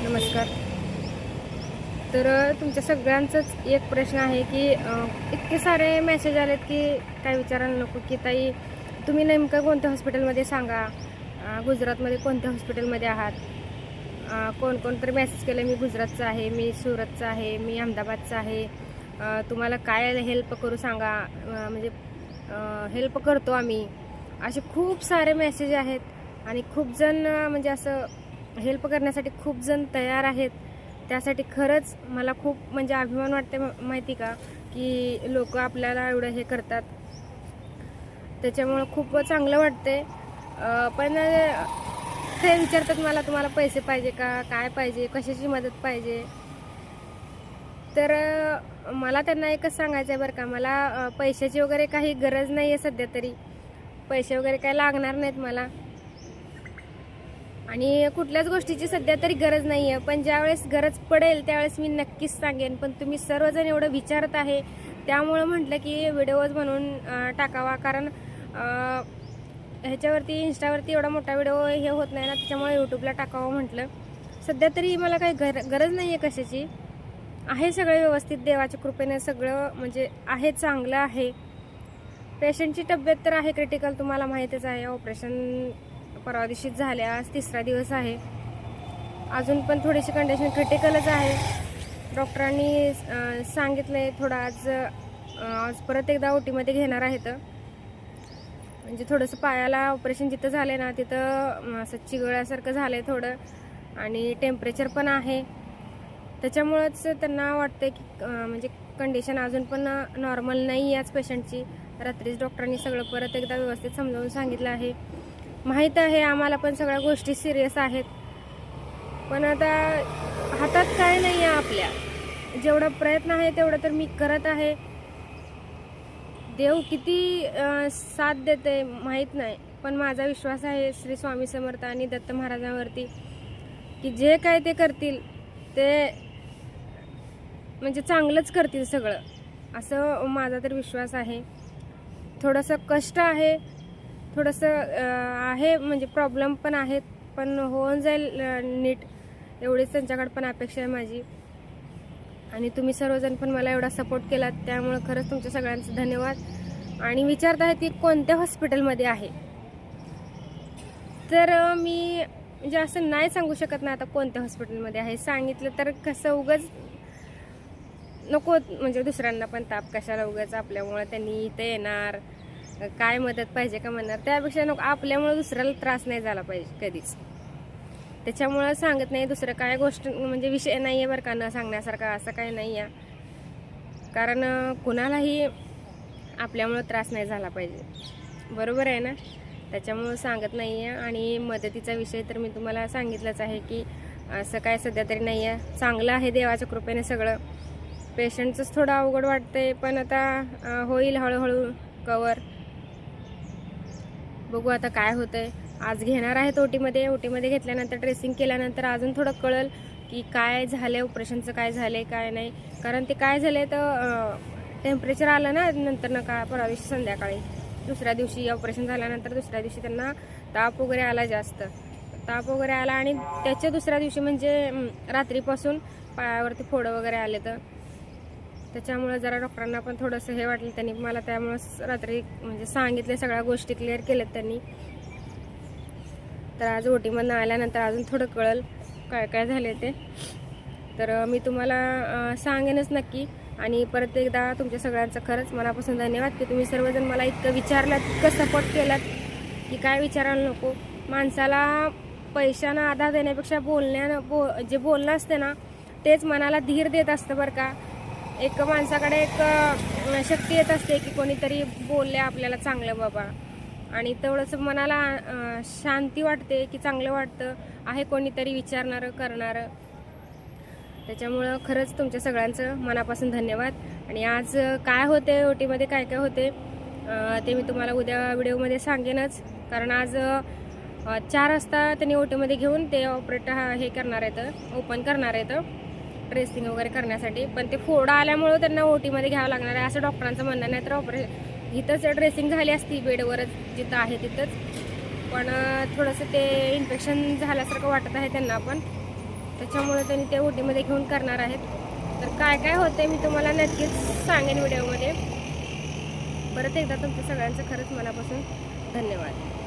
नमस्कार. तर तुमच्या सगळ्यांचाच एक प्रश्न आहे की इतके सारे मेसेज आलेत की काय विचारायला नको की ताई तुम्ही नेमकं कोणत्या हॉस्पिटलमध्ये सांगा, गुजरातमध्ये कोणत्या हॉस्पिटलमध्ये आहात. कोण तरी मेसेज केलं मी गुजरातचा आहे, मी सुरतचा आहे, मी अहमदाबादचा आहे, तुम्हाला काय हेल्प करू सांगा, म्हणजे हेल्प करतो आम्ही. असे खूप सारे मेसेज आहेत आणि खूप जण म्हणजे असं हेल्प करण्यासाठी खूप जण तयार आहेत. त्यासाठी खरंच मला खूप म्हणजे अभिमान वाटते माहिती का, की लोक आपल्याला एवढं हे करतात. त्याच्यामुळं खूप चांगलं वाटते. पण ते विचारतात मला तुम्हाला पैसे पाहिजे का, काय पाहिजे, कशाची मदत पाहिजे. तर मला त्यांना एकच सांगायचं आहे बरं का, मला पैशाची वगैरे काही गरज नाही आहे सध्या तरी. पैसे वगैरे काय लागणार नाहीत मला आणि कुठल्याच गोष्टीची सध्या तरी गरज नाही आहे. पण ज्यावेळेस गरज पडेल त्यावेळेस मी नक्कीच सांगेन. पण तुम्ही सर्वजण एवढं विचारत आहे त्यामुळं म्हटलं की व्हिडिओज बनवून टाकावा. कारण ह्याच्यावरती इंस्टावरती एवढा मोठा व्हिडिओ हे होत नाही ना, त्याच्यामुळे यूट्यूबला टाकावं म्हटलं. सध्या तरी मला काही गरज नाही आहे कशाची. आहे सगळं व्यवस्थित देवाच्या कृपेने, सगळं म्हणजे आहे, चांगलं आहे. पेशंटची तब्येत तर आहे क्रिटिकल, तुम्हाला माहीतच आहे. ऑपरेशन परवा दिवशीच झाले, आज 3रा दिवस आहे. अजून पण थोडीशी कंडिशन क्रिटिकलच आहे. डॉक्टरांनी सांगितलंय थोडं आज परत एकदा ओटीमध्ये घेणार आहेत. म्हणजे थोडंसं पायाला ऑपरेशन जिथं झालं ना तिथं असं चिघळल्यासारखं झालं आहे थोडं, आणि टेम्परेचर पण आहे. त्याच्यामुळंच त्यांना वाटतं की म्हणजे कंडिशन अजून पण नॉर्मल नाही याच पेशंटची. रात्रीच डॉक्टरांनी सगळं परत एकदा व्यवस्थित समजावून सांगितलं आहे. माहीत आहे आम्हाला पण सगळ्या गोष्टी सिरियस आहेत, पण आता हातात काय नाही आहे आपल्या. जेवढा प्रयत्न आहे तेवढं तर मी करत आहे. देव किती साथ देते माहीत नाही, पण माझा विश्वास आहे श्री स्वामी समर्थ आणि दत्त महाराजांवरती की जे काय ते करतील ते म्हणजे चांगलंच करतील सगळं, असं माझा तर विश्वास आहे. थोडंसं कष्ट आहे, थोडंसं आहे म्हणजे प्रॉब्लेम पण आहेत, पण होऊन जाईल नीट, एवढीच त्यांच्याकडे पण अपेक्षा आहे माझी. आणि तुम्ही सर्वजण पण मला एवढा सपोर्ट केलात त्यामुळे खरंच तुमच्या सगळ्यांचं धन्यवाद. आणि विचारत आहे ती कोणत्या हॉस्पिटलमध्ये आहे, तर मी म्हणजे असं नाही सांगू शकत ना आता कोणत्या हॉस्पिटलमध्ये आहे. सांगितलं तर कसं उगाच नको, म्हणजे दुसऱ्यांना पण ताप कशाला उगाच आपल्यामुळे त्यांनी इथे येणार, काय मदत पाहिजे का म्हणणार. त्यापेक्षा नको, आपल्यामुळे दुसऱ्याला त्रास नाही झाला पाहिजे कधीच. त्याच्यामुळं सांगत नाही. दुसरं काय गोष्ट म्हणजे विषय नाही आहे बरं का न सांगण्यासारखा, असं काही नाही आहे. कारण कुणालाही आपल्यामुळं त्रास नाही झाला पाहिजे, बरोबर आहे ना. त्याच्यामुळं सांगत नाही आहे. आणि मदतीचा विषय तर मी तुम्हाला सांगितलंच आहे की असं काय सध्या तरी नाही आहे, चांगलं आहे देवाच्या कृपेने सगळं. पेशंटचंच थोडं अवघड वाटतंय, पण आता होईल हळूहळू कवर. बघू आता काय होतंय. आज घेणार आहेत ओटीमध्ये घेतल्यानंतर ड्रेसिंग केल्यानंतर अजून थोडं कळलं की काय झालं, ऑपरेशनचं काय झालं काय नाही. कारण ते काय झालं तर टेम्परेचर आलं ना नंतर नका, परवा दिवशी संध्याकाळी, दुसऱ्या दिवशी ऑपरेशन झाल्यानंतर दुसऱ्या दिवशी त्यांना ताप वगैरे आला, जास्त ताप वगैरे आला. आणि त्याच्या दुसऱ्या दिवशी म्हणजे रात्रीपासून पायावरती फोडं वगैरे आले. तर त्याच्यामुळे जरा डॉक्टरांना पण थोडंसं हे वाटलं. त्यांनी मला त्यामुळं रात्री म्हणजे सांगितले, सगळ्या गोष्टी क्लिअर केल्यात त्यांनी. तर आज ओटीमधून आल्यानंतर अजून थोडं कळलं काय काय झाले ते. तर मी तुम्हाला सांगेनच नक्की. आणि परत एकदा तुमच्या सगळ्यांचं खरंच मनापासून धन्यवाद की तुम्ही सर्वजण मला इतकं विचारलात, इतकं सपोर्ट केलात की काय विचारायला नको. माणसाला पैशानं आधार देण्यापेक्षा जे बोलणं असते ना तेच मनाला धीर देत असतं बरं का. एक माणसाकडे एक शक्ती येत असते की कोणीतरी बोलले आपल्याला चांगलं बाबा, आणि तेवढंच मनाला शांती वाटते की चांगलं वाटतं आहे कोणीतरी विचारणारं करणारं. त्याच्यामुळं खरंच तुमच्या सगळ्यांचं मनापासून धन्यवाद. आणि आज काय होते ओटीमध्ये, काय काय होते ते मी तुम्हाला उद्या व्हिडिओमध्ये सांगेनच. कारण आज 4 वाजता त्यांनी ओटीमध्ये घेऊन ते ऑपरेटर हे करणार आहेत, ओपन करणार आहेत ड्रेसिंग वगैरे करण्यासाठी. पण ते फोडा आल्यामुळं त्यांना ओटीमध्ये घ्यावं लागणार आहे असं डॉक्टरांचं म्हणणं. नाही तर ऑपरेशन इथंच ड्रेसिंग झाली असती बेडवरच जिथं आहे तिथंच, पण थोडंसं ते इन्फेक्शन झाल्यासारखं वाटत आहे त्यांना पण. त्याच्यामुळे त्यांनी ते ओटीमध्ये घेऊन करणार आहेत. तर काय काय होते मी तुम्हाला नक्कीच सांगेन व्हिडिओमध्ये. परत एकदा तुमच्या सगळ्यांचं खरंच मनापासून धन्यवाद.